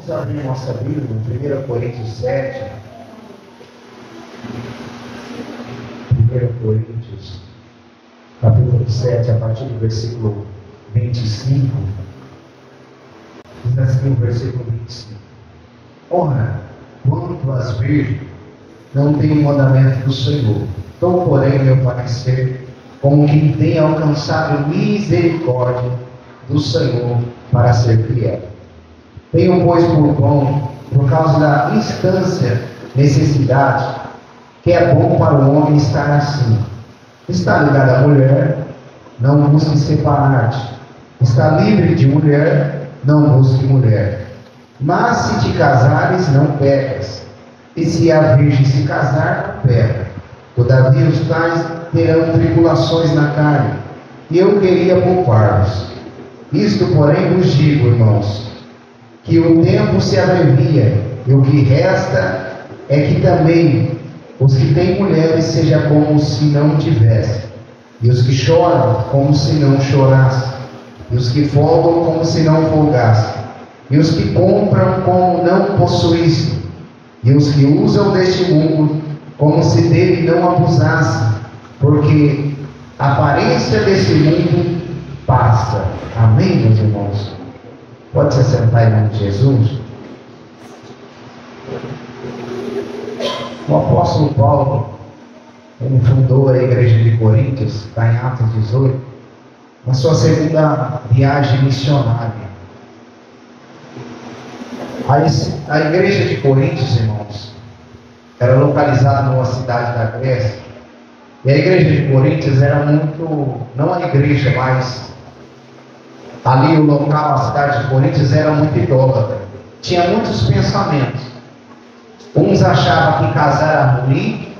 Vamos abrir nossa Bíblia no 1 Coríntios 7. 1 Coríntios, capítulo 7, a partir do versículo 25. Diz assim o versículo 25. Ora, quanto às virgens, não tem o mandamento do Senhor. Então, porém, meu parecer, como quem tem alcançado misericórdia do Senhor para ser fiel. Tenho, pois, por bom, por causa da instância, necessidade, que é bom para o homem estar assim. Está ligado à mulher, não busque separar-te. Está livre de mulher, não busque mulher. Mas se te casares, não pecas. E se a virgem se casar, não peca. Todavia os tais terão tribulações na carne, e eu queria poupar-vos. Isto, porém, vos digo, irmãos, que o tempo se abrevia, e o que resta é que também os que têm mulheres seja como se não tivessem, e os que choram como se não chorassem, e os que folgam como se não folgassem, e os que compram como não possuíssem, e os que usam deste mundo como se dele não abusassem, porque a aparência desse mundo passa. Amém, meus irmãos? Pode se sentar em nome de Jesus. O apóstolo Paulo, ele fundou a igreja de Coríntios, está em Atos 18, na sua segunda viagem missionária. A igreja de Coríntios, irmãos, era localizada numa cidade da Grécia. E a igreja de Coríntios era muito, não a igreja, mas ali o local, a cidade de Coríntios era muito idólatra. Tinha muitos pensamentos. Uns achavam que casar era ruim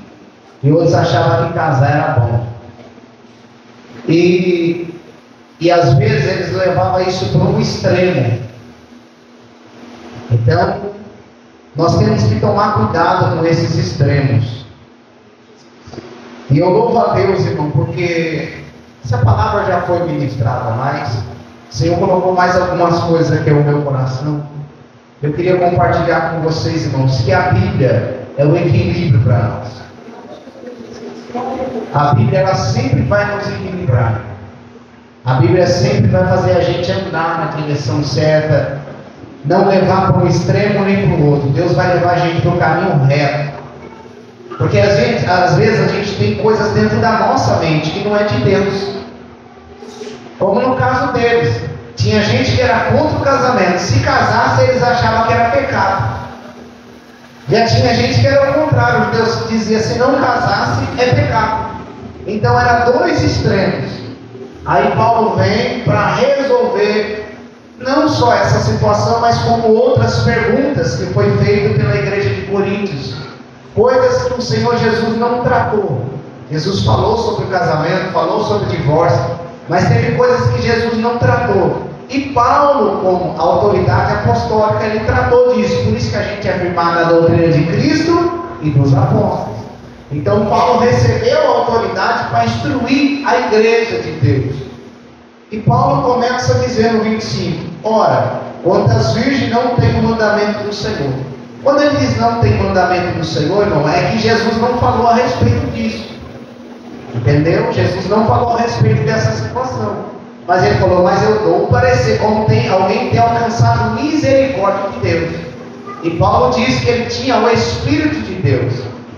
e outros achavam que casar era bom. E às vezes eles levavam isso para um extremo. Então, nós temos que tomar cuidado com esses extremos. E eu louvo a Deus, irmão, porque essa palavra já foi ministrada, mas o Senhor colocou mais algumas coisas aqui no meu coração. Eu queria compartilhar com vocês, irmãos, que a Bíblia é o equilíbrio para nós. A Bíblia, ela sempre vai nos equilibrar. A Bíblia sempre vai fazer a gente andar na direção certa, não levar para um extremo nem para o outro. Deus vai levar a gente para o caminho reto. Porque às vezes a gente tem coisas dentro da nossa mente que não é de Deus. Como no caso deles, tinha gente que era contra o casamento. Se casasse, eles achavam que era pecado. Já tinha gente que era o contrário. Deus dizia, se não casasse, é pecado. Então eram dois extremos. Aí Paulo vem para resolver não só essa situação, mas como outras perguntas que foi feita pela igreja de Coríntios. Coisas que o Senhor Jesus não tratou. Jesus falou sobre o casamento, falou sobre o divórcio, mas teve coisas que Jesus não tratou. E Paulo, como autoridade apostólica, ele tratou disso. Por isso que a gente é firmado na doutrina de Cristo e dos apóstolos. Então Paulo recebeu a autoridade para instruir a igreja de Deus. E Paulo começa dizendo no 25: ora, quantas virgens não tem o mandamento do Senhor. Quando ele diz não tem mandamento do Senhor, irmão, é que Jesus não falou a respeito disso. Entendeu? Jesus não falou a respeito dessa situação. Mas ele falou, mas eu dou um parecer como alguém tem alcançado misericórdia de Deus. E Paulo diz que ele tinha o Espírito de Deus.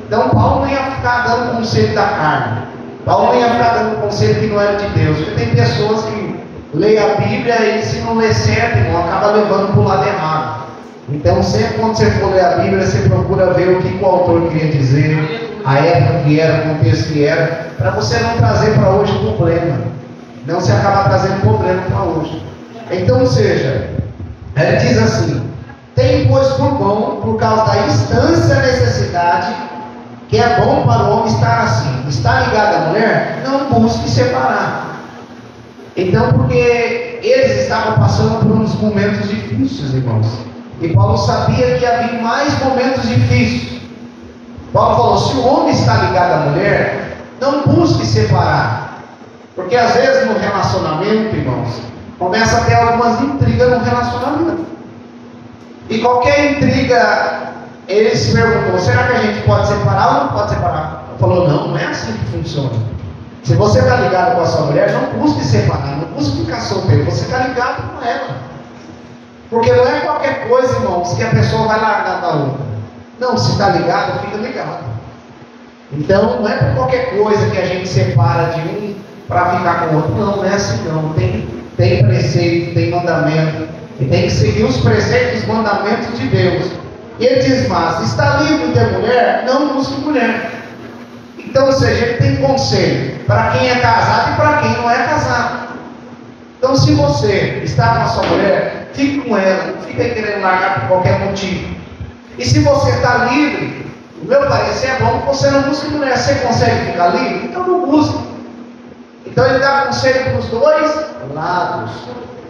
Então Paulo não ia ficar dando conselho da carne. Paulo não ia ficar dando conselho que não era de Deus. Porque tem pessoas que leem a Bíblia e se não lê certo, irmão, acaba levando para o lado errado. Então sempre quando você for ler a Bíblia, você procura ver o que o autor queria dizer, a época que era, o contexto que era, para você não trazer para hoje problema. Não se acaba trazendo problema para hoje. Então, ou seja, ele diz assim: tem, pois, por bom, por causa da instância necessidade, que é bom para o homem estar assim. Está ligado à mulher? Não busque separar. Então, porque eles estavam passando por uns momentos difíceis, irmãos. E Paulo sabia que havia mais momentos difíceis. Paulo falou, se o homem está ligado à mulher, não busque separar. Porque às vezes no relacionamento, irmãos, começa a ter algumas intrigas no relacionamento. E qualquer intriga, ele se perguntou: será que a gente pode separar ou não pode separar? Ele falou: não, não é assim que funciona. Se você está ligado com a sua mulher, não busque separar, não busque ficar solteiro, você está ligado com ela. Porque não é qualquer coisa, irmãos, que a pessoa vai largar da outra. Não, se está ligado, fica ligado. Então, não é por qualquer coisa que a gente separa de um para ficar com o outro. Não, não é assim não. Tem preceito, tem mandamento. E tem que seguir os preceitos, os mandamentos de Deus. E ele diz: mas está livre de ter mulher? Não busque mulher. Então, ou seja, ele tem conselho para quem é casado e para quem não é casado. Então, se você está com a sua mulher, fique com ela, não fique querendo largar por qualquer motivo. E se você está livre, o meu parecer é bom que você não busque mulher. Você consegue ficar livre? Então não busque. Então ele dá conselho para os dois lados.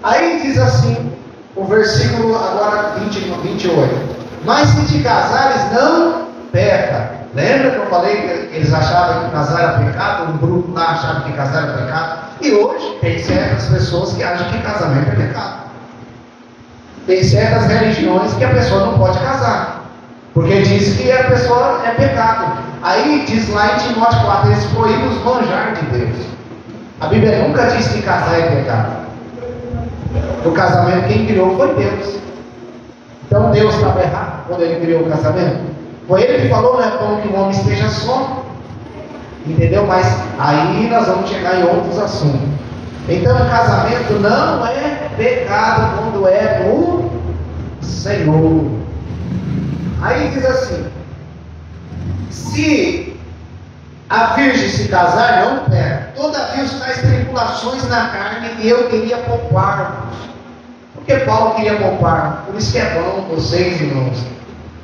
Aí diz assim, o versículo agora 28. Mas se te casares, não peca. Lembra que eu falei que eles achavam que casar era pecado? Um grupo lá achava que casar era pecado. E hoje tem certas pessoas que acham que casamento é pecado. Tem certas religiões que a pessoa não pode casar, porque diz que a pessoa é pecado. Aí diz lá em Timóteo 4, eles proíbem os manjar de Deus. A Bíblia nunca diz que casar é pecado. O casamento quem criou foi Deus. Então Deus estava errado quando ele criou o casamento. Foi ele que falou, não é bom que o homem esteja só. Entendeu? Mas aí nós vamos chegar em outros assuntos. Então o casamento não é pecado quando é do Senhor. Aí diz assim: se a virgem se casar, não peca. Todavia os tais tribulações na carne, e eu queria poupar-vos. Porque Paulo queria poupar. Por isso que é bom vocês, irmãos,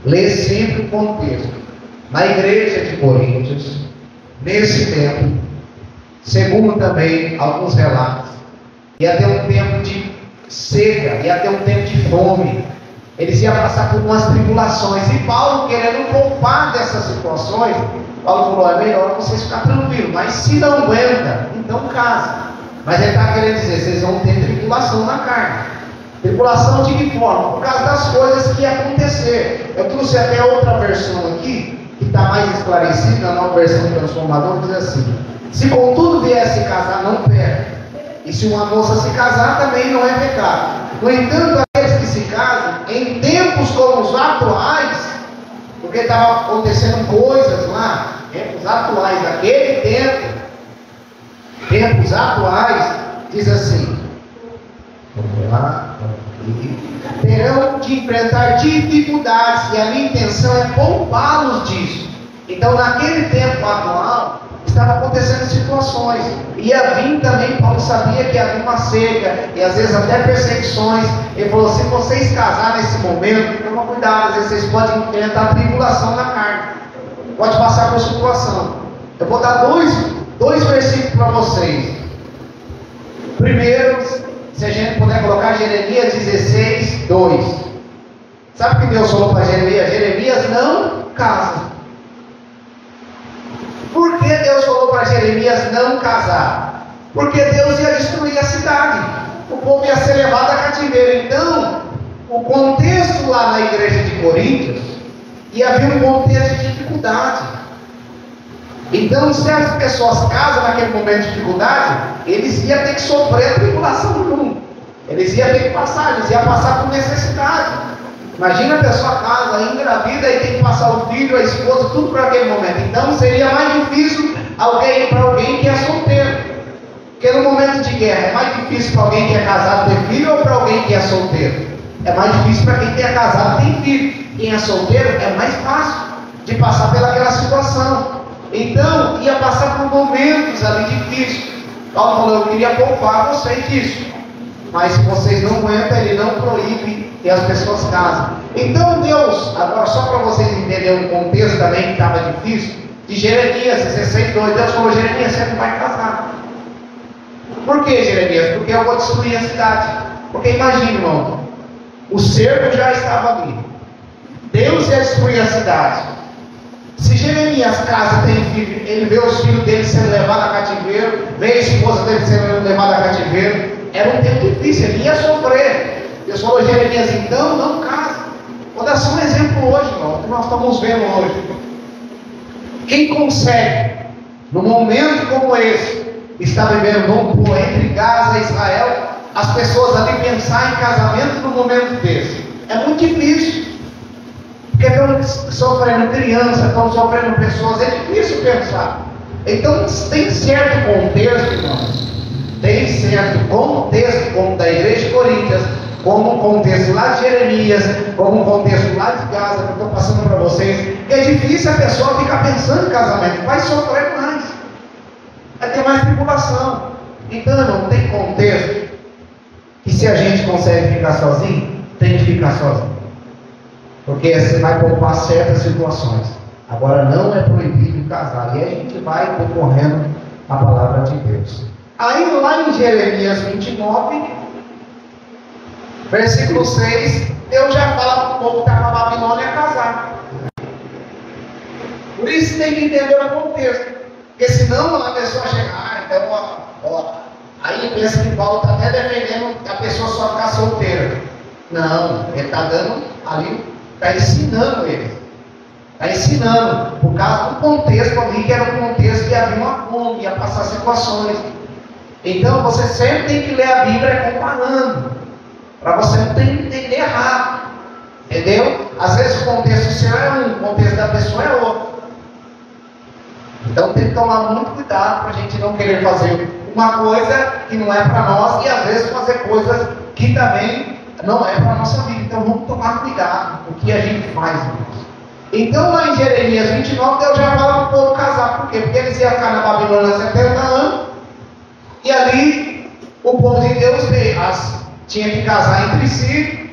ler sempre o contexto. Na igreja de Coríntios, nesse tempo, segundo também alguns relatos, ia ter um tempo de seca, ia ter um tempo de fome. Eles iam passar por umas tribulações. E Paulo, querendo poupar dessas situações, Paulo falou: é melhor vocês ficar tranquilos. Mas se não aguenta, então casa. Mas ele está querendo dizer: vocês vão ter tribulação na carne. Tribulação de que forma? Por causa das coisas que iam acontecer. Eu trouxe até outra versão aqui, que está mais esclarecida, na nova versão transformadora, diz assim: se contudo viesse casar, não peca. E se uma moça se casar, também não é pecado. No entanto, aqueles que se casam, em tempos como os atuais, porque estavam acontecendo coisas lá, tempos atuais, daquele tempo, tempos atuais, diz assim: vamos lá, terão de enfrentar dificuldades, e a minha intenção é poupá-los disso. Então, naquele tempo atual, estava acontecendo situações, ia vir também. Paulo sabia que havia uma seca, e às vezes até perseguições. Ele falou: se vocês casarem nesse momento, toma cuidado, às vezes vocês podem enfrentar tribulação na carne, pode passar por situação. Eu vou dar dois versículos para vocês. Primeiro, se a gente puder colocar Jeremias 16, 2. Sabe o que Deus falou para Jeremias? Jeremias, não casa. Por que Deus falou para Jeremias não casar? Porque Deus ia destruir a cidade. O povo ia ser levado a cativeiro. Então, o contexto lá na igreja de Coríntios ia haver um contexto de dificuldade. Então, se as pessoas casam naquele momento de dificuldade, eles iam ter que sofrer a tribulação do mundo. Eles iam ter que passar, eles iam passar por necessidade. Imagina a pessoa casa, engravida e tem que passar o filho, a esposa, tudo para aquele momento. Então seria mais difícil para alguém que é solteiro. Porque no momento de guerra é mais difícil para alguém que é casado ter filho ou para alguém que é solteiro? É mais difícil para quem é casado ter filho. Quem é solteiro é mais fácil de passar pelaquela situação. Então ia passar por momentos ali difíceis. Paulo falou: eu queria poupar vocês disso. Mas se vocês não aguentam, ele não proíbe que as pessoas casem. Então Deus, agora só para vocês entenderem o contexto também que estava difícil, de Jeremias 16, 2, Deus falou: Jeremias, você não vai casar. Por que, Jeremias? Porque eu vou destruir a cidade. Porque imagina, irmão, o cerco já estava ali, Deus ia destruir a cidade. Se Jeremias casa, tem filho, ele vê os filhos dele sendo levados a cativeiro, vê a esposa dele sendo levada a cativeiro, era um tempo difícil, ele ia sofrer. Deus falou: Jeremias, então não casa. nós estamos vendo hoje. Quem consegue, num momento como esse, estar vivendo um pouco entre Gaza e Israel, as pessoas ali pensar em casamento num momento desse? É muito difícil. Porque estão sofrendo crianças, estão sofrendo pessoas, é difícil pensar. Então tem certo contexto, irmãos. Tem certo contexto, como da igreja de Coríntios, como o contexto lá de Jeremias, como o contexto lá de Gaza, que eu estou passando para vocês, que é difícil a pessoa ficar pensando em casamento, vai sofrer mais, vai ter mais tribulação. Então, não tem contexto que se a gente consegue ficar sozinho, tem que ficar sozinho, porque você vai poupar certas situações. Agora, não é proibido casar, e aí a gente vai percorrendo a palavra de Deus. Aí lá em Jeremias 29, versículo 6, Deus já fala para o povo que está na Babilônia casar. Por isso tem que entender o contexto. Porque senão a pessoa chega, então, aí pensa que Paulo está até defendendo a pessoa só ficar solteira. Não, ele está dando ali, está ensinando ele. Está ensinando, por causa do contexto ali, que era um contexto que havia uma fome, ia passar situações. Então você sempre tem que ler a Bíblia comparando, para você não entender errado, entendeu? Às vezes o contexto seu é um, o contexto da pessoa é outro. Então tem que tomar muito cuidado para a gente não querer fazer uma coisa que não é para nós e às vezes fazer coisas que também não é para a nossa vida. Então vamos tomar cuidado com o que a gente faz, irmãos. Então lá em Jeremias 29, Deus já fala para o povo casar. Por quê? Porque eles iam ficar na Babilônia 70 anos e ali o povo de Deus tinha que casar entre si.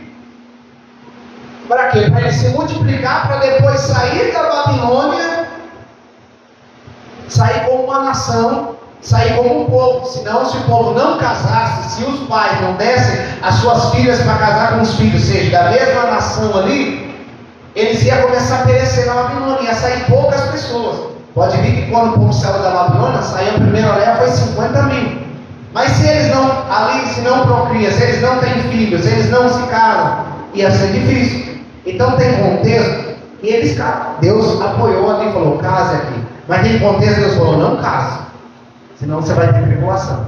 Para quê? Para ele se multiplicar, para depois sair da Babilônia, sair como uma nação, sair como um povo. Senão, se o povo não casasse, se os pais não dessem as suas filhas para casar com os filhos, seja da mesma nação ali, eles iam começar a perecer na Babilônia, ia sair poucas pessoas. Pode ver que quando o povo saiu da Babilônia, saiu a primeira leva, foi 50 mil. Mas se eles não, ali, se não procriam, se eles não têm filhos, se eles não se casam, ia ser difícil. Então tem contexto e eles casam. Deus apoiou ali e falou, case aqui. Mas tem contexto, Deus falou, não case. Senão você vai ter tribulação.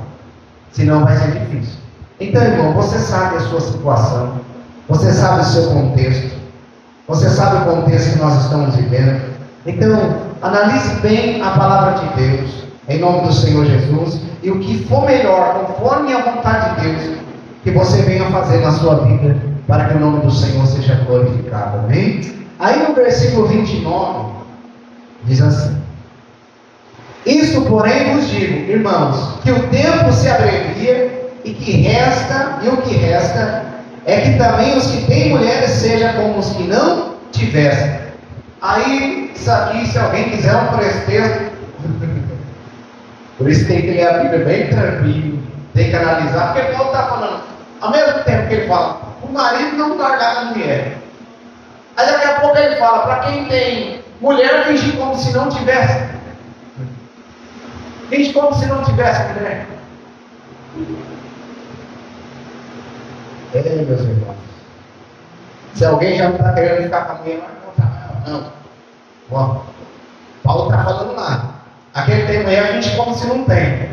Senão vai ser difícil. Então, irmão, você sabe a sua situação. Você sabe o seu contexto. Você sabe o contexto que nós estamos vivendo. Então, analise bem a palavra de Deus, em nome do Senhor Jesus, e o que for melhor, conforme a vontade de Deus, que você venha fazer na sua vida, para que o nome do Senhor seja glorificado. Amém? Aí no versículo 29, diz assim: isto, porém, vos digo, irmãos, que o tempo se abrevia, e o que resta, é que também os que têm mulheres sejam como os que não tivessem. Aí, isso aqui, se alguém quiser um pretexto, por isso tem que ler a Bíblia bem tranquilo, tem que analisar, porque Paulo está falando, ao mesmo tempo que ele fala, o marido não largar a mulher. Aí daqui a pouco ele fala, para quem tem mulher, finge como se não tivesse. Finge como se não tivesse mulher. Meus irmãos. Se alguém já não está querendo ficar com a mulher, não. Ó, Paulo está falando nada. Aquele tem mulher, finge como se não tem.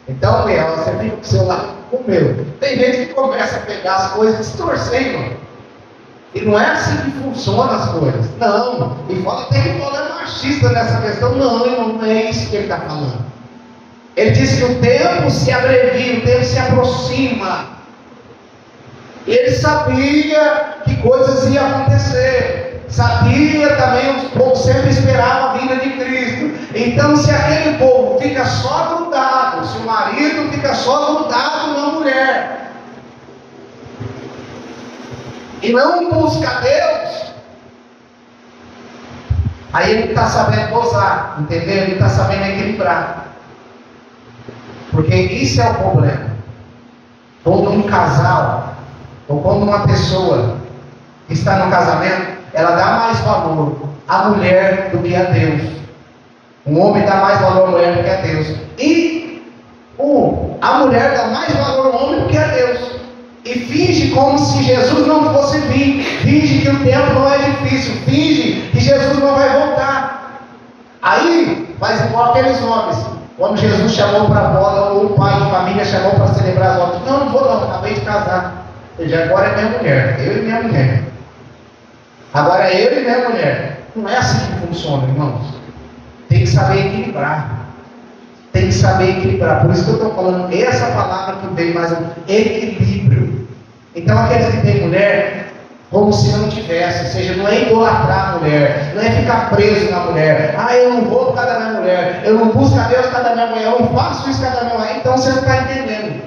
Então, mulher, você fica com o seu lado com o meu. Tem gente que começa a pegar as coisas e distorcer, irmão. E não é assim que funcionam as coisas. Não. E fala até que Paulo é machista nessa questão. Não, irmão, não é isso que ele está falando. Ele diz que o tempo se abrevia, o tempo se aproxima. Ele sabia que coisas iam acontecer. Sabia também, o povo sempre esperava a vinda de Cristo. Então, se aquele povo fica só grudado, se o marido fica só grudado na mulher, e não busca Deus, aí ele está sabendo dosar, entendeu? Ele está sabendo equilibrar. Porque isso é o problema. Quando um casal, ou quando uma pessoa está no casamento, ela dá mais valor à mulher do que a Deus. Um homem dá mais valor à mulher do que a Deus. E a mulher dá mais valor ao homem do que a Deus. e finge como se Jesus não fosse vir, finge que o tempo não é difícil, finge que Jesus não vai voltar. Aí faz igual aqueles homens, quando Jesus chamou para a boda, ou o pai de família chamou para celebrar as bodas, não vou não, acabei de casar, agora é minha mulher, eu e minha mulher, agora é eu e minha mulher. Não é assim que funciona, irmãos. Tem que saber equilibrar. Tem que saber equilibrar. Por isso que eu estou falando essa palavra que vem mais equilíbrio. Então aqueles que têm mulher, como se não tivesse, ou seja, não é idolatrar a mulher, não é ficar preso na mulher. Eu não vou por causa da minha mulher, eu não busco a Deus por causa da minha mulher, eu não faço isso por causa da minha mulher. Então você não está entendendo.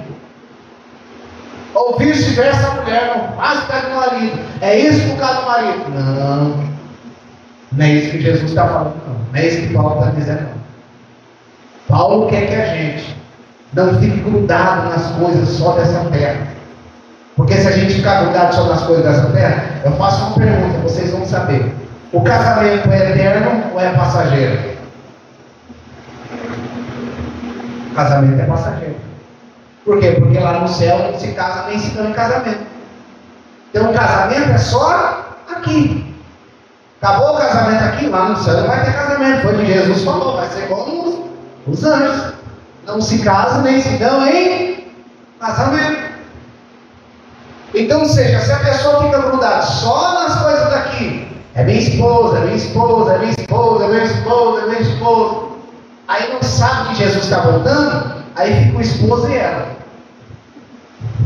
Ou vice-versa, a mulher não faz por causa do marido, é isso por causa do marido. Não é isso que Jesus está falando, não é isso que Paulo está dizendo, não. Paulo quer que a gente não fique grudado nas coisas só dessa terra. Porque se a gente ficar grudado só nas coisas dessa terra, eu faço uma pergunta, vocês vão saber. O casamento é eterno ou é passageiro? O casamento é passageiro. Por quê? Porque lá no céu não se casa nem se dá em casamento. Então o casamento é só aqui. Acabou o casamento aqui, lá no céu não vai ter casamento. Foi o que Jesus falou, vai ser como os anjos. Não se casam nem se dão em casamento. Então, ou seja, se a pessoa fica grudada só nas coisas daqui, é minha esposa, é minha esposa, é minha esposa, é minha esposa, é minha esposa, aí não sabe que Jesus está voltando, aí fica o esposo e ela.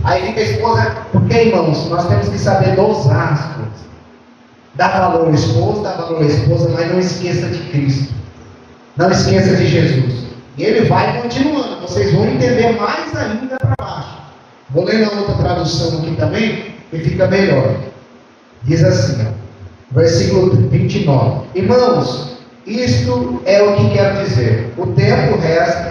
Aí fica a esposa, porque, irmãos, nós temos que saber dosar as coisas. Dá valor ao esposo, dá valor à esposa, mas não esqueça de Cristo. Não esqueça de Jesus. E ele vai continuando, vocês vão entender mais ainda para baixo. Vou ler na outra tradução aqui também, que fica melhor. Diz assim, versículo 29. Irmãos, isto é o que quero dizer. O tempo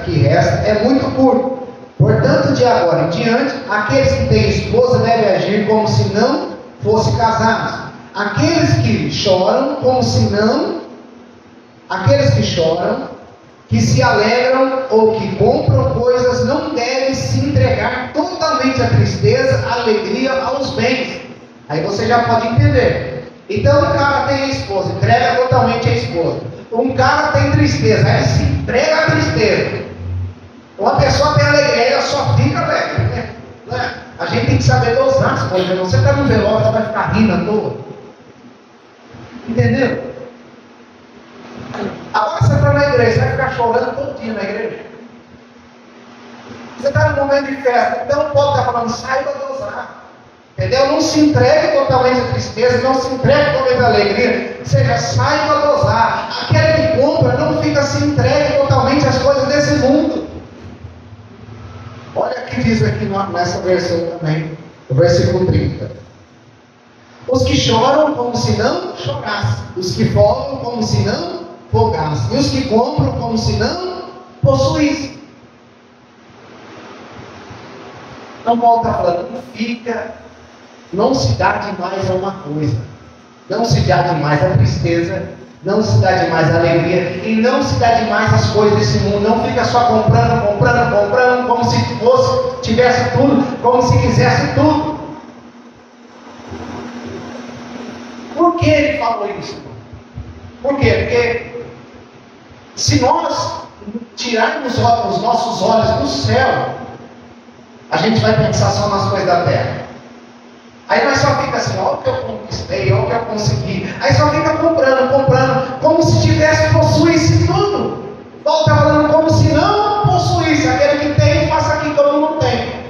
que resta é muito curto. Portanto, de agora em diante, aqueles que têm esposa devem agir como se não fossem casados. Aqueles que choram, que se alegram ou que compram coisas, não devem se entregar totalmente à tristeza, à alegria, aos bens. Aí você já pode entender. Então um cara tem a esposa, entrega totalmente a esposa. Um cara tem tristeza, aí se entrega à tristeza. Uma pessoa tem alegria, ela só fica alegre, né? A gente tem que saber dosar as coisas. Você está no velório, você vai ficar rindo à toa. Entendeu? Agora você está na igreja, você vai ficar chorando todo dia na igreja. Você está num momento de festa, então o povo está falando, saiba dosar. Entendeu? Não se entregue totalmente à tristeza, não se entregue totalmente à alegria. Ou seja, saiba dosar. Aquele que compra não fica se entregue totalmente às coisas desse mundo. Olha o que diz aqui nessa versão também, o versículo 30. Os que choram como se não chorassem, os que folgam como se não folgassem, e os que compram como se não possuíssem. Então Paulo está falando, não se dá demais a uma coisa, não se dá demais a tristeza, não se dá demais a alegria, e não se dá demais as coisas desse mundo. Não fica só comprando, como se tivesse tudo, como se quisesse tudo. Por que ele falou isso? Por quê? Porque se nós tirarmos os nossos olhos do céu, a gente vai pensar só nas coisas da terra. Aí nós só fica assim, olha o que eu conquistei, olha o que eu consegui. Aí só fica comprando, como se possuísse tudo. Paulo está falando como se não possuísse. Aquele que tem, faça aqui como não tem.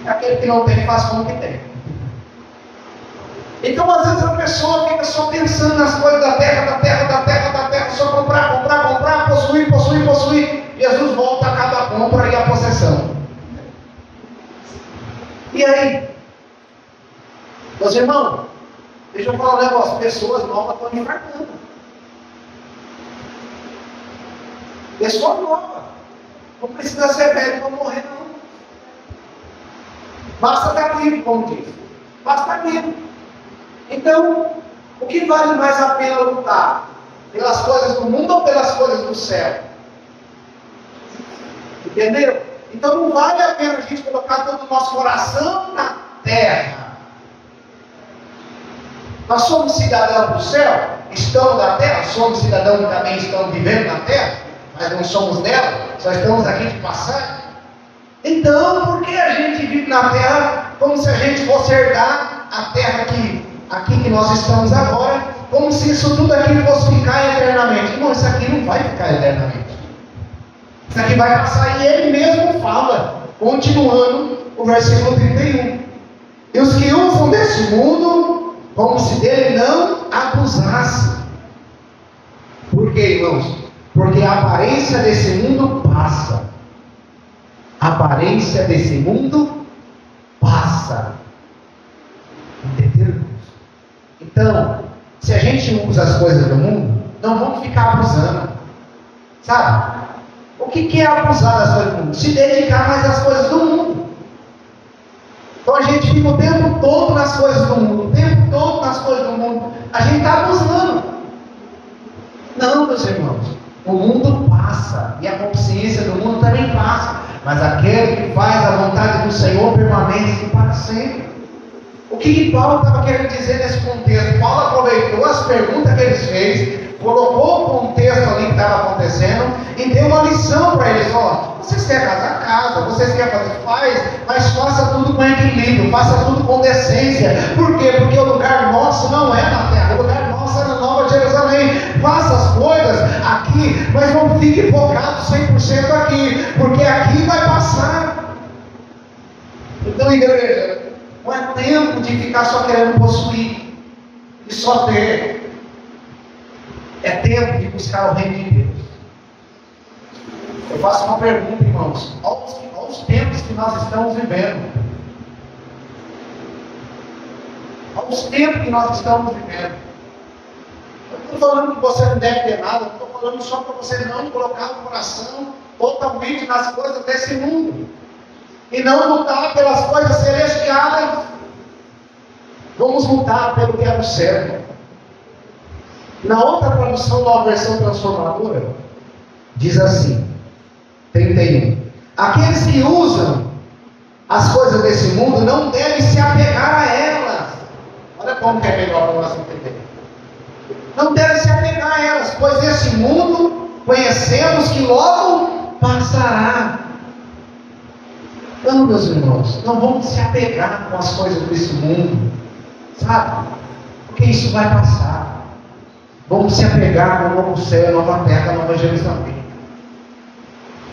Aquele que não tem, faz como que tem. Então às vezes a pessoa fica só pensando nas coisas da terra, só comprar, possuir. Jesus volta a cada compra e a possessão. E aí? Meus irmãos, deixa eu falar um negócio, pessoas novas estão infartando. Pessoa nova. Não precisa ser velho para morrer, não. Basta estar vivo, como diz. Basta estar vivo. Então, o que vale mais a pena lutar? Pelas coisas do mundo ou pelas coisas do céu? Entenderam? Então não vale a pena a gente colocar todo o nosso coração na terra. Nós somos cidadãos do céu, estamos na terra, somos cidadãos que também estão vivendo na terra, mas não somos dela, só estamos aqui de passagem. Então, por que a gente vive na terra como se a gente fosse herdar a terra aqui que nós estamos agora, como se isso tudo aqui fosse ficar eternamente? Irmão, isso aqui não vai ficar eternamente. Isso aqui vai passar, e ele mesmo fala, continuando o versículo 31. E os que usam desse mundo, como se dele não abusasse. Por quê, irmãos? Porque a aparência desse mundo passa. A aparência desse mundo passa. Entenderam? Então, se a gente usa as coisas do mundo, não vamos ficar abusando. Sabe? O que é abusar das coisas do mundo? Se dedicar mais às coisas do mundo. Então a gente fica o tempo todo nas coisas do mundo, o tempo todo nas coisas do mundo. A gente está abusando. Não, meus irmãos. O mundo passa, e a consciência do mundo também passa. Mas aquele que faz a vontade do Senhor permanece para sempre. O que Paulo estava querendo dizer nesse contexto? Paulo aproveitou as perguntas que eles fez, colocou o contexto ali que estava acontecendo e deu uma lição para eles. Ó, vocês querem casar, casa, vocês querem fazer, faz, mas faça tudo com equilíbrio, faça tudo com decência. Por quê? Porque o lugar nosso não é na terra, o lugar nosso é na Nova Jerusalém. Faça as coisas aqui, mas não fique focado 100% aqui, porque aqui vai passar. Então, igreja, não é tempo de ficar só querendo possuir e só ter. É tempo de buscar o reino de Deus. Eu faço uma pergunta, irmãos. Olha os tempos que nós estamos vivendo. Olha os tempos que nós estamos vivendo. Eu não estou falando que você não deve ter nada. Eu estou falando só para você não colocar o coração totalmente nas coisas desse mundo. E não lutar pelas coisas celestiais. Vamos lutar pelo que é do céu. Na outra tradução, nova versão transformadora, diz assim, 31. Aqueles que usam as coisas desse mundo não devem se apegar a elas. Olha como que é melhor para nós entender. Não devem se apegar a elas, pois esse mundo conhecemos que logo passará. Não, meus irmãos, não vamos se apegar com as coisas desse mundo, sabe? Porque isso vai passar. Vamos se apegar com o novo céu, a nova terra, a nova Jerusalém.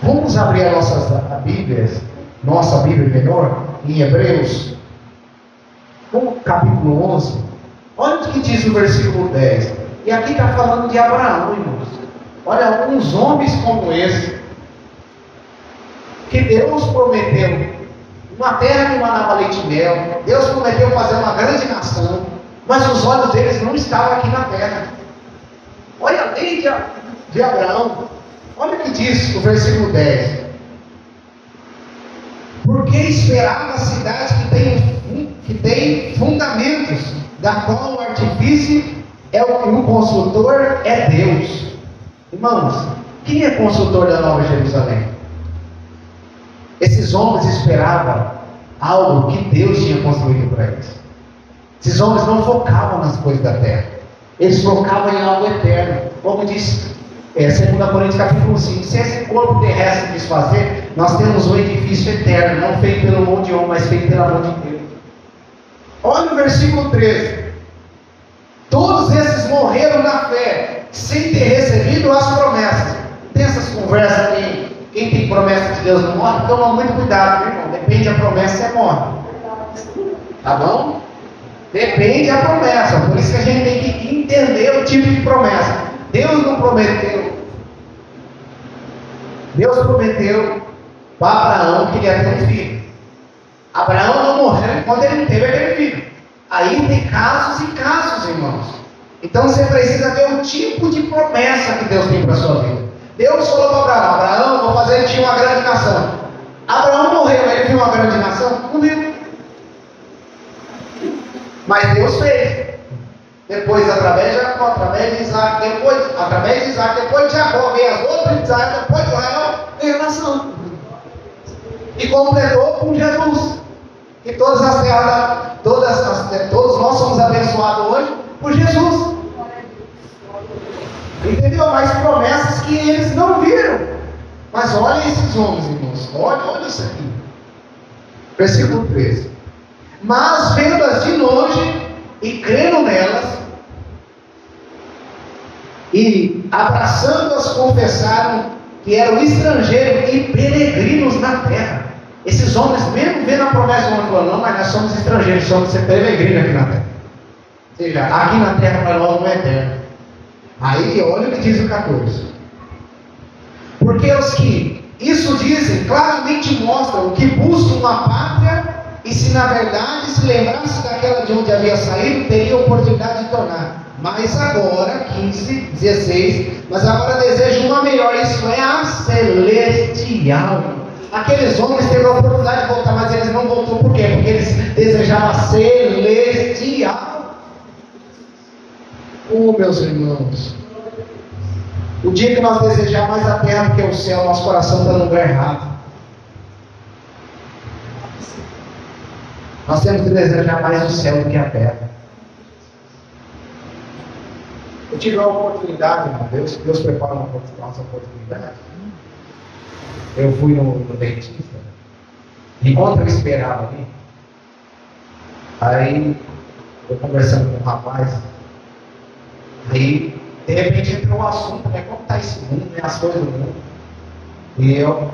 Vamos abrir a nossa Bíblia melhor, em Hebreus, no capítulo 11. Olha o que diz o versículo 10. E aqui está falando de Abraão, irmãos. Olha, alguns homens como esse, que Deus prometeu uma terra que mandava leite e mel. Deus prometeu fazer uma grande nação, mas os olhos deles não estavam aqui na terra. Olha a lei de Abraão. Olha o que diz o versículo 10. Porque esperava a cidade que tem fundamentos, da qual o artifício é o construtor é Deus. Irmãos, quem é construtor da Nova Jerusalém? Esses homens esperavam algo que Deus tinha construído para eles. Esses homens não focavam nas coisas da terra. Eles focavam em algo eterno. Como diz 2 Coríntios capítulo 5. Se esse corpo terrestre desfazer, nós temos um edifício eterno, não feito pelo mão de homem, mas feito pela mão de Deus. Olha o versículo 13. Todos esses morreram na fé, sem ter recebido as promessas. Tem essas conversas aí. Quem tem promessa de Deus não morre? Toma muito cuidado, meu irmão. Depende da promessa, você morre. Tá bom? Depende da promessa. Por isso que a gente tem que entender o tipo de promessa. Deus não prometeu. Deus prometeu para Abraão que ele ia ter um filho. Abraão não morreu quando ele não teve aquele filho. Aí tem casos e casos, irmãos. Então você precisa ver o tipo de promessa que Deus tem para a sua vida. Deus falou para Abraão, vou fazer de ti uma grande nação. Abraão morreu, ele viu uma grande nação? Não viu. Mas Deus fez. Depois, através de Jacó, através de Isaac, depois de Jacó, veio as outras de Isaac, depois de Israel, veio a nação. E completou com Jesus. E todos nós somos abençoados hoje por Jesus. Entendeu? Mas promessas que eles não viram. Mas olha esses homens, irmãos. Olha isso aqui. Versículo 13. Mas vendo-as de longe e crendo nelas, e abraçando-as confessaram que eram estrangeiros e peregrinos na terra. Esses homens, mesmo vendo a promessa, falaram: não, mas nós somos estrangeiros, somos peregrinos aqui na terra. Ou seja, aqui na terra para nós não é eterno. Aí, olha o que diz o 14. Porque os que isso dizem, claramente mostram que buscam uma pátria, e se na verdade se lembrasse daquela de onde havia saído, teria oportunidade de tornar. Mas agora, 15, 16, mas agora desejo uma melhor, isso é a celestial. Aqueles homens teve a oportunidade de voltar, mas eles não voltou por quê? Porque eles desejavam a celestial. Oh, meus irmãos, o dia que nós desejarmos mais a terra do que o céu, nosso coração está no lugar errado. Nós temos que desejar mais o céu do que a terra. Eu tive uma oportunidade, irmão, Deus prepara uma oportunidade. Eu fui no dentista, enquanto eu esperava ali, aí eu conversando com um rapaz, aí de repente entrou o assunto, né? Como está esse mundo, né? As coisas do mundo. E eu,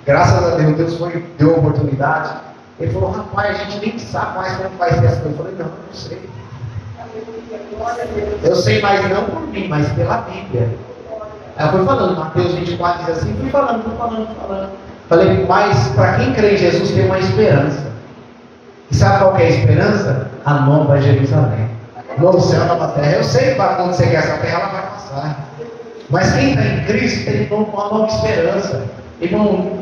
graças a Deus deu a oportunidade. Ele falou: rapaz, a gente nem sabe mais como vai ser as coisas. Eu falei: não sei. Eu sei, mas não por mim, mas pela Bíblia. Ela foi falando, Mateus 24 diz assim, fui falando. Falei: mas para quem crê em Jesus tem uma esperança. E sabe qual que é a esperança? A nova Jerusalém. Novo céu, nova terra. Eu sei que quando você quer essa terra, ela vai passar. Mas quem está em Cristo tem uma nova esperança. Irmão,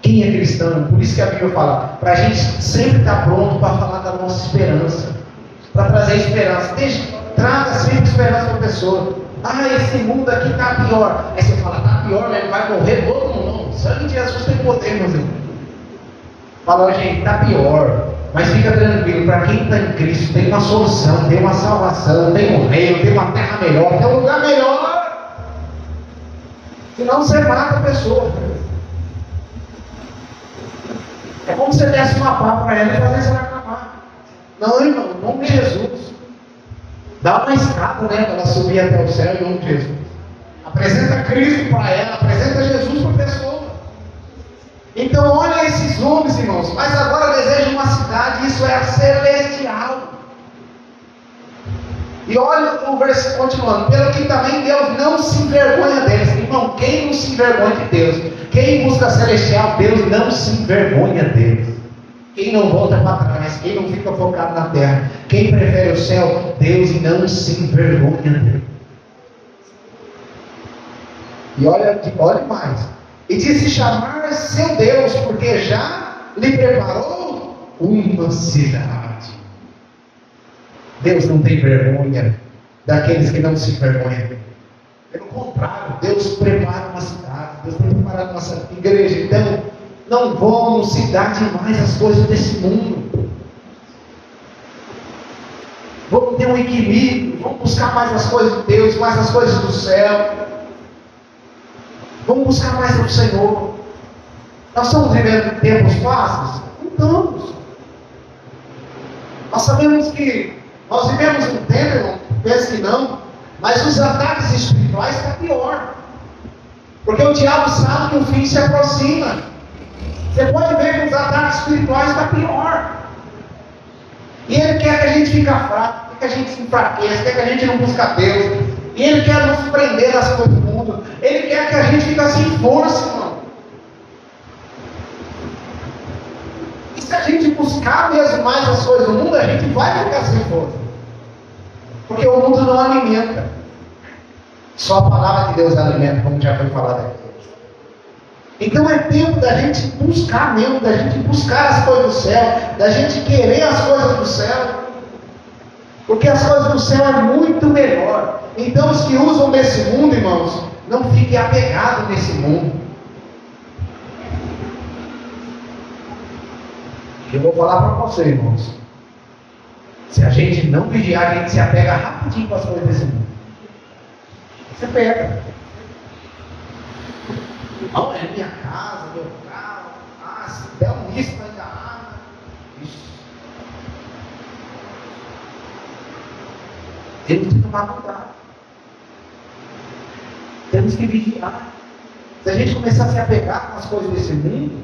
quem é cristão? Por isso que a Bíblia fala, para a gente sempre estar pronto para falar da nossa esperança. Para trazer esperança. Traga sempre esperança para a pessoa. Ah, esse mundo aqui está pior. Aí você fala: está pior, né? Vai morrer todo mundo. Não, o sangue de Jesus tem poder, meus irmãos. Fala: gente, está pior. Mas fica tranquilo, para quem está em Cristo tem uma solução, tem uma salvação, tem um reino, tem uma terra melhor, tem um lugar melhor. Senão você mata a pessoa. É como se você desse uma pá para ela e fazer você acamar. Não, irmão, em nome de Jesus. Dá uma escada, né, para ela subir até o céu, em nome de Jesus. Apresenta Cristo para ela, apresenta Jesus para a pessoa. Então olha esses homens, irmãos, mas agora deseja uma cidade, isso é a celestial. E olha o versículo continuando, pelo que também Deus não se envergonha deles. Irmão, quem não se envergonha de Deus? Quem busca a celestial, Deus não se envergonha deles. Quem não volta para trás, quem não fica focado na terra, quem prefere o céu, Deus não se envergonha dele. E olha mais. E disse chamar seu Deus, porque já lhe preparou uma cidade. Deus não tem vergonha daqueles que não se envergonham dele. Pelo contrário, Deus prepara uma cidade. Deus tem preparado uma cidade. Igreja, então, não vamos se dar demais as coisas desse mundo. Vamos ter um equilíbrio. Vamos buscar mais as coisas de Deus, mais as coisas do céu. Vamos buscar mais do Senhor. Nós estamos vivendo tempos fáceis? Não estamos. Nós sabemos que nós vivemos um tempo, irmão, penso que não, mas os ataques espirituais estão pior. Porque o diabo sabe que o fim se aproxima. Você pode ver que os ataques espirituais estão pior. E ele quer que a gente fique fraco, quer que a gente se enfraqueça, quer que a gente não busque Deus. E ele quer nos prender nas coisas do mundo. Ele quer que a gente fique sem força, irmão. E se a gente buscar mesmo mais as coisas do mundo, a gente vai ficar sem força. Porque o mundo não alimenta. Só a palavra de Deus alimenta, como já foi falado aqui. Então é tempo da gente buscar mesmo, da gente buscar as coisas do céu, da gente querer as coisas do céu. Porque as coisas do céu é muito melhor. Então os que usam desse mundo, irmãos, não fiquem apegados nesse mundo. Eu vou falar para você, irmãos. Se a gente não vigiar, a gente se apega rapidinho com as coisas desse mundo. Você pega. Não, é minha casa, meu carro. Ah, se der um risco ainda água. Temos que tomar cuidado. Temos que vigiar. Se a gente começar a se apegar com as coisas desse mundo,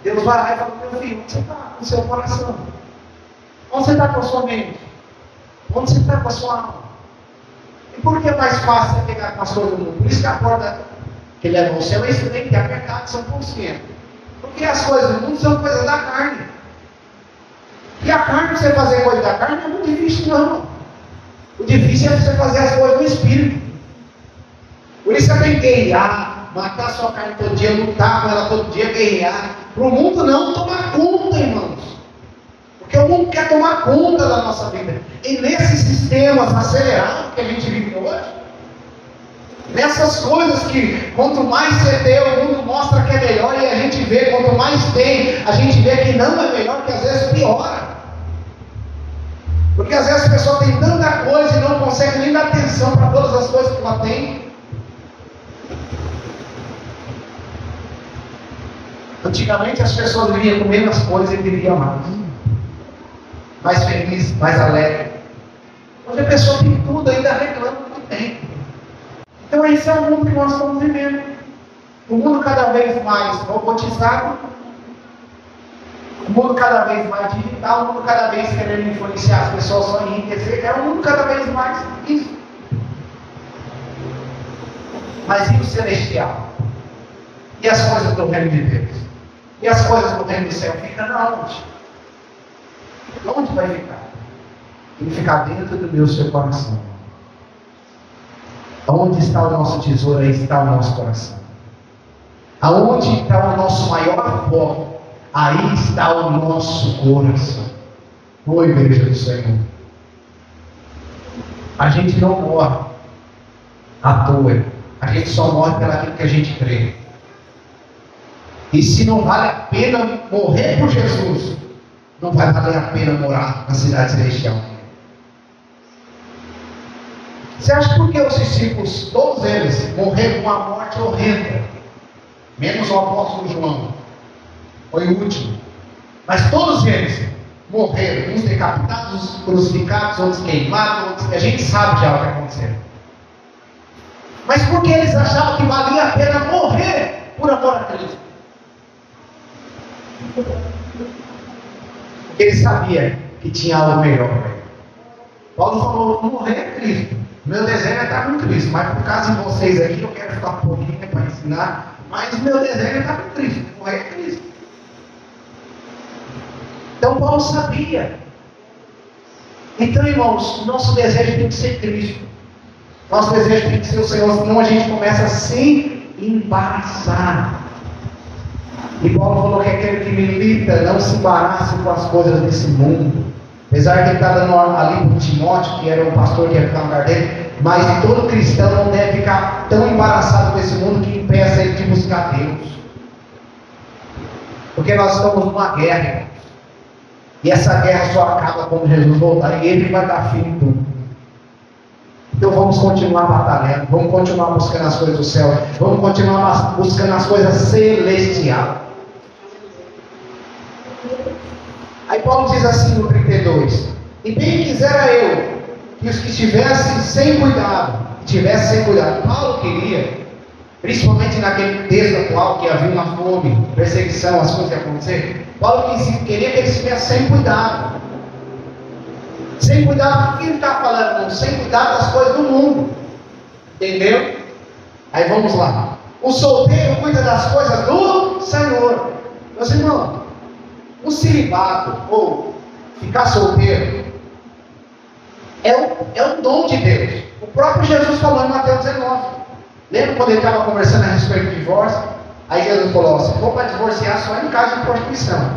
Deus vai lá e fala: meu filho, onde você está com o seu coração? Onde você está com a sua mente? Onde você está com a sua alma? E por que é mais fácil você pegar com as coisas do mundo? Por isso que a porta que leva ao céu é estreita, a pecado são conscientes. Porque as coisas do mundo são coisas da carne. E a carne, você fazer coisa da carne, não é muito difícil, não. O difícil é você fazer as coisas do Espírito. Por isso você tem que guerrear, matar sua carne todo dia, lutar com ela todo dia, guerrear. Para o mundo não tomar conta, irmãos. Porque o mundo quer tomar conta da nossa vida. E nesses sistemas acelerados que a gente vive hoje, nessas coisas que quanto mais você tem, o mundo mostra que é melhor, e a gente vê, quanto mais tem, a gente vê que não é melhor, que às vezes piora. Porque às vezes a pessoa tem tanta coisa e não consegue nem dar atenção para todas as coisas que ela tem. Antigamente as pessoas viviam com menos coisas e viviam mais feliz, mais alegre. Hoje a pessoa tem tudo, ainda reclama do que tem. Então esse é o mundo que nós estamos vivendo. O mundo cada vez mais robotizado, o mundo cada vez mais digital, o mundo cada vez querendo influenciar as pessoas só enriquecer. É o mundo cada vez mais isso. Mas e o celestial? E as coisas do reino de Deus? E as coisas do reino do céu ficam onde? Onde vai ficar? Ele ficar dentro do meu seu coração. Onde está o nosso tesouro, aí está o nosso coração. Aonde está o nosso maior foco, aí está o nosso coração. Ô igreja do Senhor, a gente não morre à toa. A gente só morre pelaquilo que a gente crê. E se não vale a pena morrer por Jesus, não vai valer a pena morar na cidade celestial. Você acha por que os discípulos, todos eles, morreram com uma morte horrenda? Menos o apóstolo João, foi o último. Mas todos eles morreram, uns decapitados, crucificados, outros queimados, outros... a gente sabe já o que aconteceu. Mas por que eles achavam que valia a pena morrer por amor a Cristo? Porque ele sabia que tinha algo melhor. Paulo falou: morrer é Cristo. Meu desejo é estar com Cristo, mas por causa de vocês aqui, eu quero ficar um pouquinho para ensinar. Mas meu desejo é estar com Cristo. Morrer é Cristo. Então Paulo sabia. Então, irmãos, nosso desejo tem que ser Cristo. Nosso desejo tem que ser o Senhor, senão a gente começa a se embaraçar. E Paulo falou que aquele que milita não se embaraça com as coisas desse mundo. Apesar de ele estar dando ali para o Timóteo, que era um pastor que ia ficar no lugar dele, mas todo cristão não deve ficar tão embaraçado com esse mundo que impeça ele de buscar Deus. Porque nós estamos numa guerra, irmãos. E essa guerra só acaba quando Jesus voltar, e ele vai dar fim em tudo. Então vamos continuar batalhando, vamos continuar buscando as coisas do céu, vamos continuar buscando as coisas celestiais. Aí Paulo diz assim no 32: e bem quisera eu que os que estivessem sem cuidado, Paulo queria, principalmente naquele texto atual que havia uma fome, perseguição, as coisas que aconteceram, Paulo queria que eles estivessem sem cuidado. Sem cuidado do que ele está falando, não? Sem cuidado das coisas do mundo. Entendeu? Aí vamos lá. O solteiro cuida das coisas do Senhor. Meus irmãos, o celibato, ou ficar solteiro, é um dom de Deus. O próprio Jesus falou em Mateus 19. Lembra quando ele estava conversando a respeito do divórcio? Aí Jesus falou: se for para divorciar, só em caso de prostituição,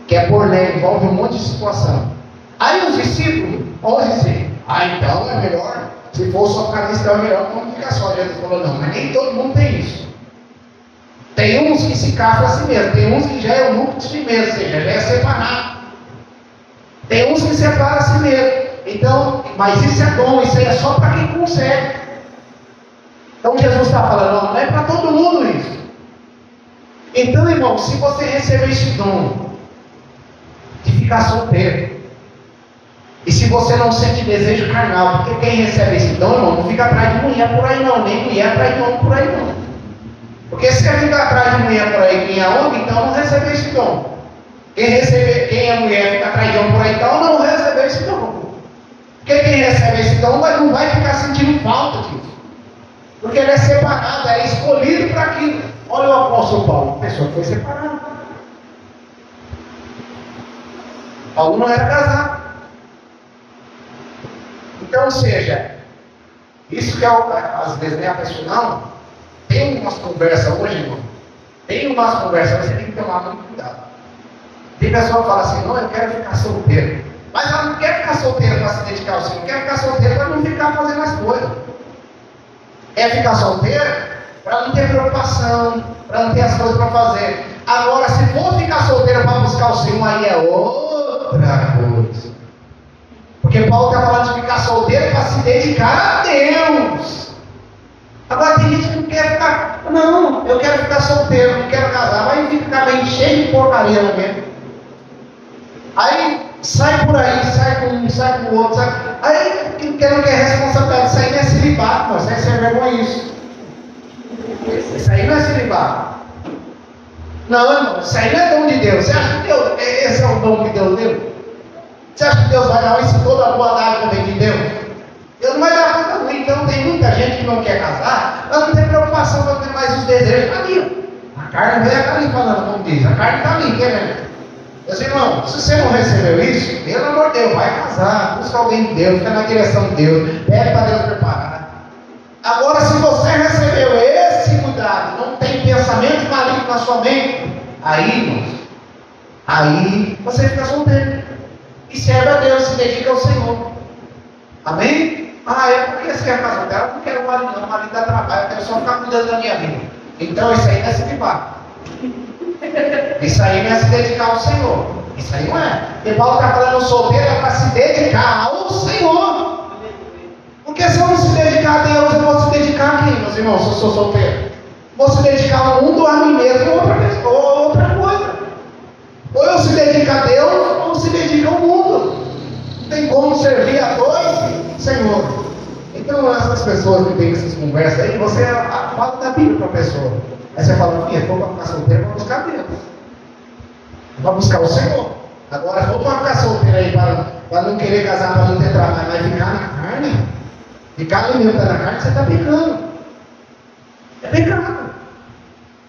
que é por lei, envolve um monte de situação. Aí os discípulos podem dizer: então é melhor, se for só ficar nisso, então é melhor não ficar só. Jesus falou: não, mas nem todo mundo tem isso. Tem uns que se casam assim mesmo, tem uns que já é o núcleo de si mesmo, ou seja, já é separado. Tem uns que separam assim mesmo. Então, mas isso é dom, isso aí é só para quem consegue. Então Jesus está falando, não é para todo mundo isso. Então, irmão, se você receber esse dom de ficar solteiro, e se você não sente desejo carnal, porque quem recebe esse dom, irmão, não fica atrás de mulher por aí não, nem mulher atrás de homem por aí não. Porque se você ficar atrás de mulher por aí, quem é homem, então não recebeu esse dom. Quem é mulher fica atrás de homem por aí, então não recebeu esse dom. Porque quem recebe esse dom não vai ficar sentindo falta disso. Porque ele é separado, é escolhido para aquilo. Olha o apóstolo Paulo, a pessoa foi separada. Paulo não era casado. Então, ou seja, isso que é às vezes nem a pessoa não. Tem umas conversas hoje, irmão. Tem umas conversas, você tem que tomar muito cuidado. Tem pessoa que fala assim, não, eu quero ficar solteiro. Mas ela não quer ficar solteira para se dedicar ao Senhor, quer ficar solteira para não ficar fazendo as coisas. Quer ficar solteira para não ter preocupação, para não ter as coisas para fazer. Agora, se for ficar solteira para buscar o Senhor, aí é outra coisa. Porque Paulo está falando de ficar solteiro para se dedicar a Deus. Agora tem gente que não quer ficar, não, eu quero ficar solteiro, não quero casar, vai ficar meio cheio de porcaria no meio. Aí sai por aí, sai com um, sai com o outro, sai. Aí quem não quer responsabilidade, isso aí não é celibato, mas isso aí é vergonha isso. Isso aí não é celibato. Não, irmão, isso aí não é dom de Deus. Você acha que Deus, esse é o dom que Deus deu? Você acha que Deus vai dar isso toda a boa dádiva vem de Deus? Deus não vai dar coisa ruim. Então tem muita gente que não quer casar, mas não tem preocupação, não tem mais os desejos. Está ali. A carne veio ali falando, como diz. A carne está ali, querendo. Meus irmãos, se você não recebeu isso, pelo amor de Deus, vai casar, busca alguém de Deus, fica na direção de Deus, pede para Deus preparar. Agora, se você recebeu esse cuidado, não tem pensamento maligno na sua mente, aí, irmãos, aí você fica solteiro e serve a Deus, se dedica ao Senhor. Amém? Ah, é porque você quer casar? Eu não quero marido, não, marido dá trabalho, eu quero só ficar cuidando da minha vida. Então, isso aí não é se limpar. Isso aí não é se dedicar ao Senhor. Isso aí não é. E Paulo está falando solteiro é para se dedicar ao Senhor. Porque se eu não se dedicar a Deus, eu vou se dedicar a quem, meus irmãos, se eu sou solteiro? Vou se dedicar ao mundo, a mim mesmo, ou outra pessoa, ou outra coisa. Ou eu se dedico a Deus, ou se dedico ao mundo. Não tem como servir a dois Senhor. Então essas pessoas que têm essas conversas aí, você fala da Bíblia para a pessoa. Aí você fala, filha, for para ficar solteiro, para buscar Deus. Para buscar o Senhor. Agora, for para ficar solteiro aí, para não querer casar, para não ter trabalho, mas ficar na carne, ficar alimentando a carne, você está pecando. É pecado.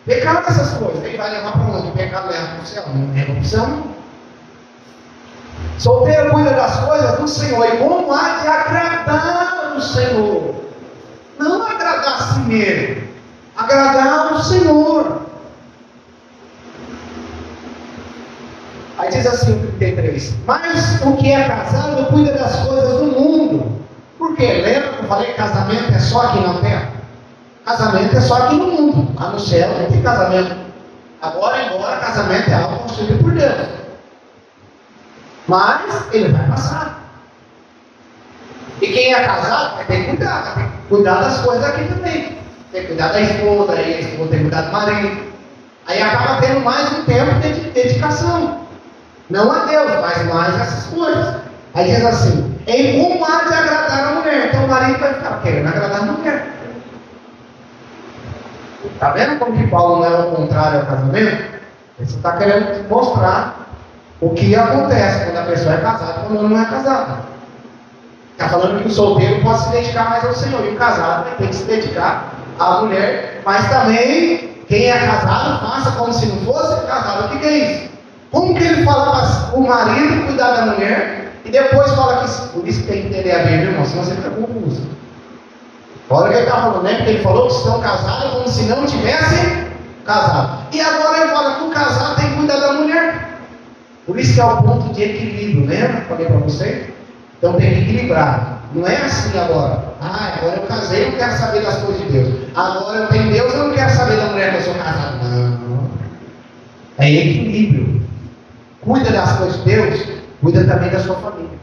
Pecado essas coisas. Quem vai levar para onde? O pecado leva para o céu. Não é opção. Solteiro cuida das coisas do Senhor. E como há de agradar o Senhor? Não agradar a si mesmo. Agradar ao Senhor. Aí diz assim o 33. Mas o que é casado cuida das coisas do mundo. Por quê? Lembra que eu falei que casamento é só aqui na terra? Casamento é só aqui no mundo. Lá no céu não tem casamento. Agora, embora casamento é algo construído por Deus. Mas ele vai passar. E quem é casado tem que cuidar. Tem que cuidar das coisas aqui também. Tem que cuidar da esposa, aí a esposa tem que cuidar do marido. Aí acaba tendo mais um tempo de dedicação. Não a Deus, mas mais essas coisas. Aí diz assim, em como há de agradar a mulher. Então o marido vai ficar querendo agradar a mulher. Está vendo como que Paulo não é o contrário ao casamento? Ele está querendo mostrar o que acontece quando a pessoa é casada e quando não é casada. Está falando que o solteiro pode se dedicar mais ao Senhor. E o casado tem que se dedicar à mulher. Mas também, quem é casado, faça como se não fosse casado. O que é isso? Como que ele fala para o marido cuidar da mulher e depois fala que... Por isso que tem que entender a Bíblia, irmão, senão você fica confuso. Olha o que ele está falando, né? Porque ele falou que estão casados como se não tivessem casado. E agora ele fala que o casado tem que cuidar da mulher. Por isso que é o ponto de equilíbrio, lembra? Falei para você? Então tem que equilibrar. Não é assim agora. Agora eu casei, eu não quero saber das coisas de Deus. Agora eu tenho Deus, eu não quero saber da mulher que eu sou casado. Não. É equilíbrio. Cuida das coisas de Deus, cuida também da sua família.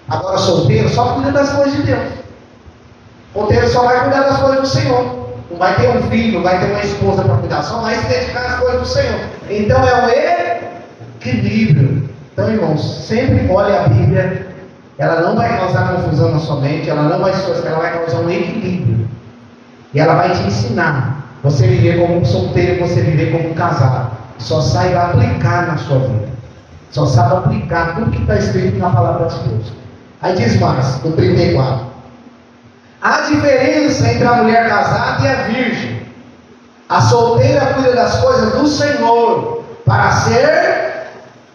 Agora, solteiro só cuida das coisas de Deus. Solteiro só vai cuidar das coisas do Senhor. Não vai ter um filho, não vai ter uma esposa para cuidar, só vai se dedicar às coisas do Senhor. Então é um equilíbrio. Então, irmãos, sempre olhe a Bíblia. Ela não vai causar confusão na sua mente, ela vai causar um equilíbrio. E ela vai te ensinar você viver como um solteiro, você viver como um casado. Só saiba aplicar na sua vida. Só sabe aplicar tudo que está escrito na palavra de Deus. Aí diz mais, no 34. Há diferença entre a mulher casada e a virgem. A solteira cuida das coisas do Senhor para ser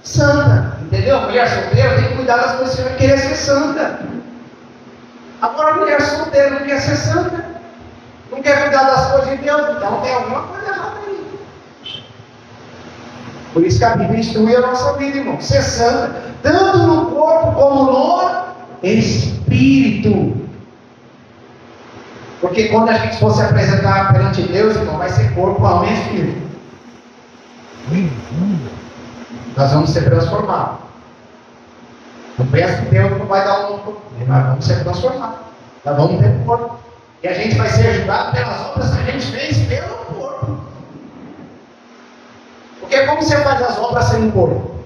santa. Entendeu? A mulher solteira tem que cuidar das coisas do Senhor e querer ser santa. Agora a mulher solteira não quer ser santa. Não quer cuidar das coisas de Deus. Então tem alguma coisa errada aí. Por isso que a Bíblia instrui a nossa vida, irmão. Ser santa, tanto no corpo como no espírito. Porque quando a gente for se apresentar perante Deus, irmão, vai ser corpo, alma e espírito. Nós vamos ser transformados. Não pensa que Deus não vai dar um corpo. Nós vamos ser transformados. Nós vamos ter um corpo. E a gente vai ser ajudado pelas obras que a gente fez pelo corpo. Porque como você faz as obras sem o corpo?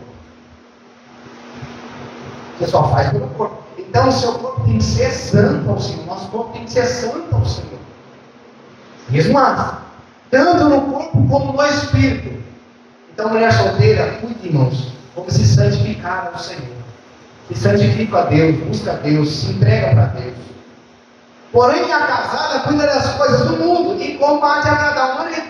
Você só faz pelo corpo. Então o seu corpo tem que ser santo ao Senhor. Nosso corpo tem que ser santo ao Senhor. Mesmo mais, tanto no corpo como no espírito. Então, mulher solteira, cuide, irmãos, como se santificar ao Senhor. Se santifica a Deus, busca a Deus, se entrega para Deus. Porém, a casada cuida das coisas do mundo e combate a agradar o marido.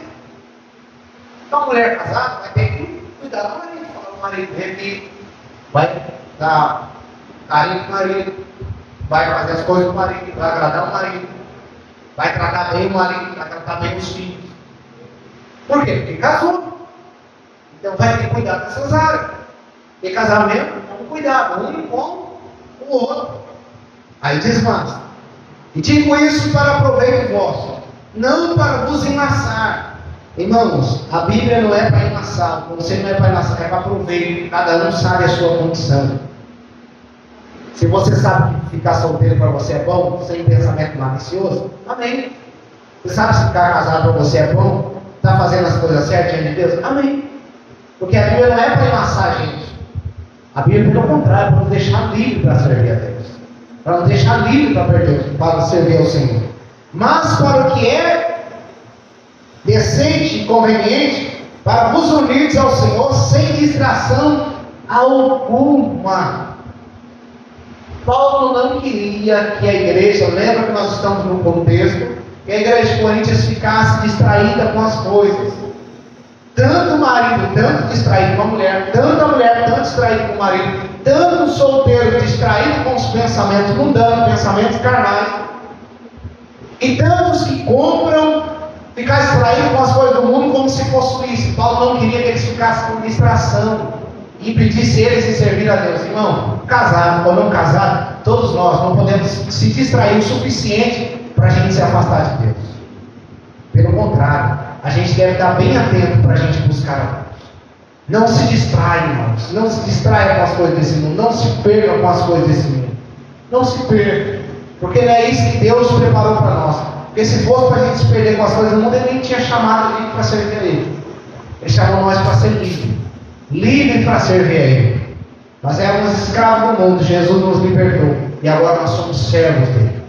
Então, a mulher casada vai ter que cuidar do marido. Falar o marido repito, vai dar carinho do marido, vai fazer as coisas do marido, vai agradar o marido, vai tratar bem o marido, vai tratar bem os filhos. Por quê? Porque casou. Então vai ter que cuidar dessas áreas. E casamento, vamos cuidar, um com o outro. Aí diz mais. E digo isso para proveito vosso, não para vos enlaçar. Irmãos, a Bíblia não é para enlaçar. Você não é para enlaçar, é para proveito. Cada um sabe a sua condição. Se você sabe que ficar solteiro para você é bom, sem pensamento malicioso, amém. Você sabe se ficar casado para você é bom, está fazendo as coisas certas diante de Deus, amém. Porque a Bíblia não é para enlaçar a gente. A Bíblia, pelo contrário, é para nos deixar livre para servir a Deus. Para nos deixar livre para servir ao Senhor. Mas para o que é decente e conveniente, para vos unirdes ao Senhor sem distração alguma. Paulo não queria que a igreja, lembra que nós estamos no contexto, que a igreja de Coríntios ficasse distraída com as coisas. Tanto o marido, tanto distraído com a mulher, tanto distraído com o marido, tanto o solteiro distraído com os pensamentos mundanos, pensamentos carnais, e tantos que compram, ficar distraído com as coisas do mundo como se possuísse. Paulo não queria que eles ficassem com distração e impedisse eles de servir a Deus. Irmão, casado ou não casado, todos nós não podemos se distrair o suficiente para a gente se afastar de Deus. Pelo contrário, a gente deve estar bem atento para a gente buscar a Deus. Não se distraia, irmãos. Não se distraia com as coisas desse mundo. Não se perca com as coisas desse mundo. Não se perca. Porque não é isso que Deus preparou para nós. Porque se fosse para a gente se perder com as coisas do mundo, Ele nem tinha chamado a gente para servir a Ele. Ele chamou nós para ser livre. Livre para servir a Ele. Nós éramos escravos do mundo. Jesus nos libertou. E agora nós somos servos dele.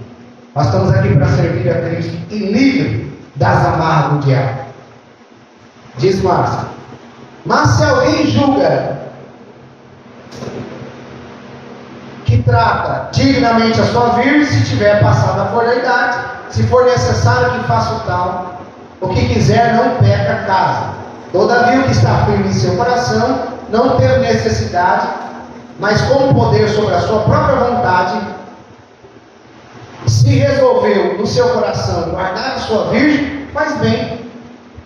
Nós estamos aqui para servir a Cristo e livre das amarras do diabo. Diz Márcia. Mas se alguém julga que trata dignamente a sua virgem, se tiver passado a flor da idade, se for necessário que faça o tal, o que quiser não peca casa. Todavia o que está firme em seu coração, não tendo necessidade, mas com poder sobre a sua própria vontade, se resolveu no seu coração guardar a sua virgem, faz bem.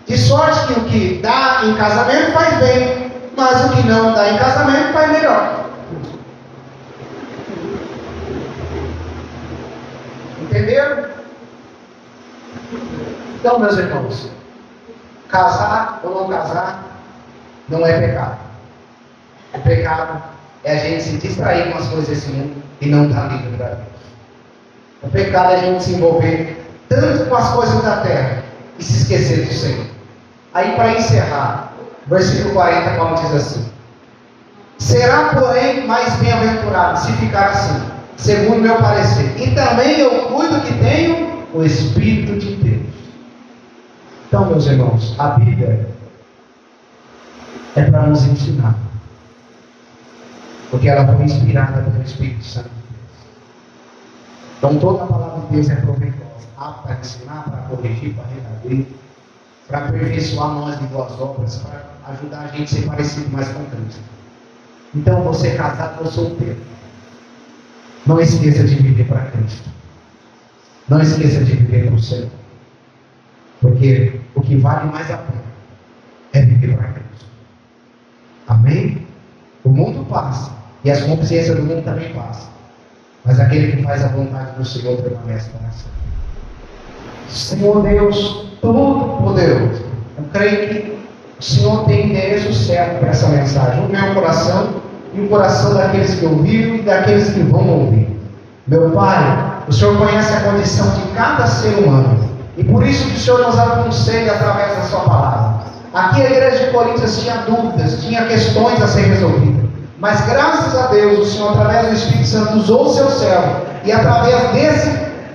De sorte que o que dá em casamento faz bem, mas o que não dá em casamento faz melhor. Entenderam? Então, meus irmãos, casar ou não casar, não é pecado. O pecado é a gente se distrair com as coisas desse mundo e não estar livre da Deus. O pecado é a gente se envolver tanto com as coisas da terra e se esquecer do Senhor. Aí, para encerrar, versículo 40, Paulo diz assim: será, porém, mais bem-aventurado se ficar assim, segundo meu parecer. E também eu cuido que tenho o Espírito de Deus. Então, meus irmãos, a Bíblia é para nos ensinar, porque ela foi inspirada pelo Espírito Santo de Deus. Então, toda a palavra de Deus é proveitosa, apta para ensinar, para corrigir, para redarguir, para aperfeiçoar nós de boas obras, para ajudar a gente a ser parecido mais com Cristo. Então, você casado ou solteiro, não esqueça de viver para Cristo. Não esqueça de viver para o Senhor. Porque o que vale mais a pena é viver para Cristo. Amém? O mundo passa, e as consciências do mundo também passam. Mas aquele que faz a vontade do Senhor permanece para sempre. Senhor Deus Todo-Poderoso, eu creio que o Senhor tem endereço certo para essa mensagem. O meu coração e o coração daqueles que ouviram e daqueles que vão ouvir. Meu Pai, o Senhor conhece a condição de cada ser humano. E por isso que o Senhor nos aconselha através da sua palavra. Aqui a igreja de Coríntios tinha dúvidas, tinha questões a ser resolvidas. Mas graças a Deus, o Senhor, através do Espírito Santo, usou o seu servo. E através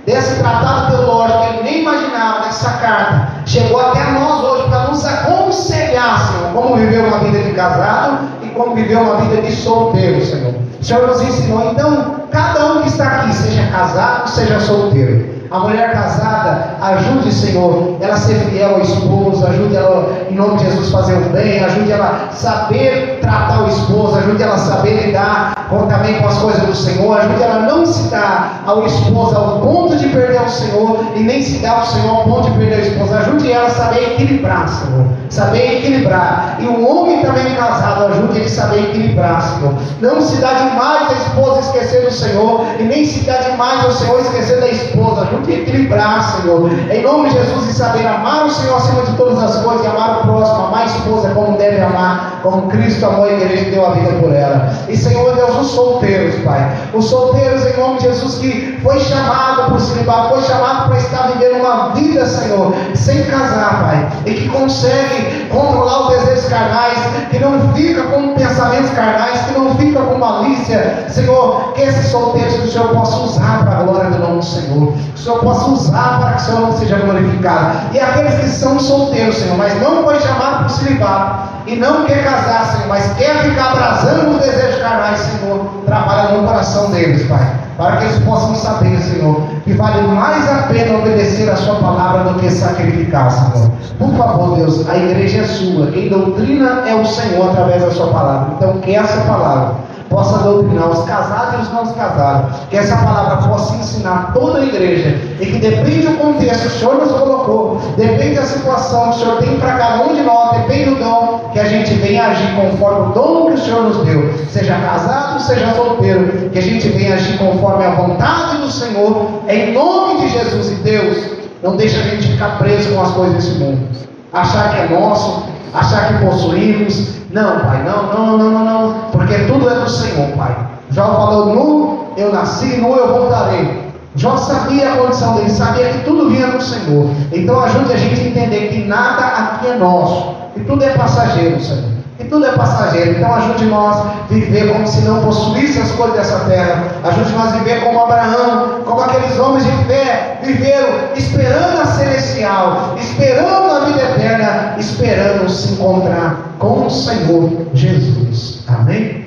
desse tratado teológico, ele nem imaginava, dessa carta, chegou até nós hoje para nos aconselhar, Senhor, como viver uma vida de casado e como viver uma vida de solteiro, Senhor. O Senhor nos ensinou. Então, cada um que está aqui, seja casado, seja solteiro. A mulher casada, ajude, Senhor, ela a ser fiel ao esposo, ajude ela, em nome de Jesus, fazer o bem, ajude ela a saber tratar o esposo, ajude ela a saber lidar também com as coisas do Senhor, ajude ela a não se dar ao esposo ao ponto de perder o Senhor, e nem se dar ao Senhor ao ponto de perder o esposo. Ajude ela a saber equilibrar, Senhor, saber equilibrar. E o homem também casado, ajude ele a saber equilibrar, Senhor. Não se dá demais a esposa esquecer do Senhor, e nem se dá demais ao Senhor esquecer da esposa. Ajude a equilibrar, Senhor, em nome de Jesus, e saber amar o Senhor acima de todas as coisas, e amar o próximo, amar a esposa como deve amar, como Cristo amou a igreja e deu a vida por ela. E Senhor Deus, os solteiros, Pai, os solteiros, em nome de Jesus, que foi chamado por celibato, foi chamado para estar vivendo uma vida, Senhor, sem casar, Pai, e que consegue controlar os desejos carnais, que não fica com pensamentos carnais, que não fica com malícia, Senhor, que esses solteiros que o Senhor possa usar para a glória do nome do Senhor, que o Senhor possa usar para que o Senhor não seja glorificado. E aqueles que são solteiros, Senhor, mas não foi chamado por celibato e não quer casar, Senhor, mas quer ficar abrasando os desejos carnais, Senhor, trabalha no coração deles, Pai, para que eles possam saber, Senhor, que vale mais a pena obedecer a sua palavra do que sacrificar, Senhor. Por favor, Deus, a igreja é sua, quem doutrina é o Senhor através da sua palavra. Então que essa palavra possa doutrinar os casados e os não casados, que essa palavra possa ensinar toda a igreja, e que depende do contexto que o Senhor nos colocou, depende da situação que o Senhor tem para cada um de nós, depende do dom, que a gente venha agir conforme o dom que o Senhor nos deu, seja casado, seja solteiro, que a gente venha agir conforme a vontade do Senhor, em nome de Jesus. E Deus, não deixa a gente ficar preso com as coisas desse mundo, achar que é nosso, achar que possuímos. Não, Pai, não, porque tudo é do Senhor, Pai. Jó falou: nu eu nasci, nu eu voltarei. Jó sabia a condição dele, sabia que tudo vinha do Senhor. Então ajude a gente a entender que nada aqui é nosso, que tudo é passageiro, Senhor, que tudo é passageiro. Então ajude nós a viver como se não possuísse as coisas dessa terra. Ajude nós a viver como Abraão, como aqueles homens de fé viveram, esperando a celestial, esperando a vida eterna, esperando se encontrar com o Senhor Jesus. Amém?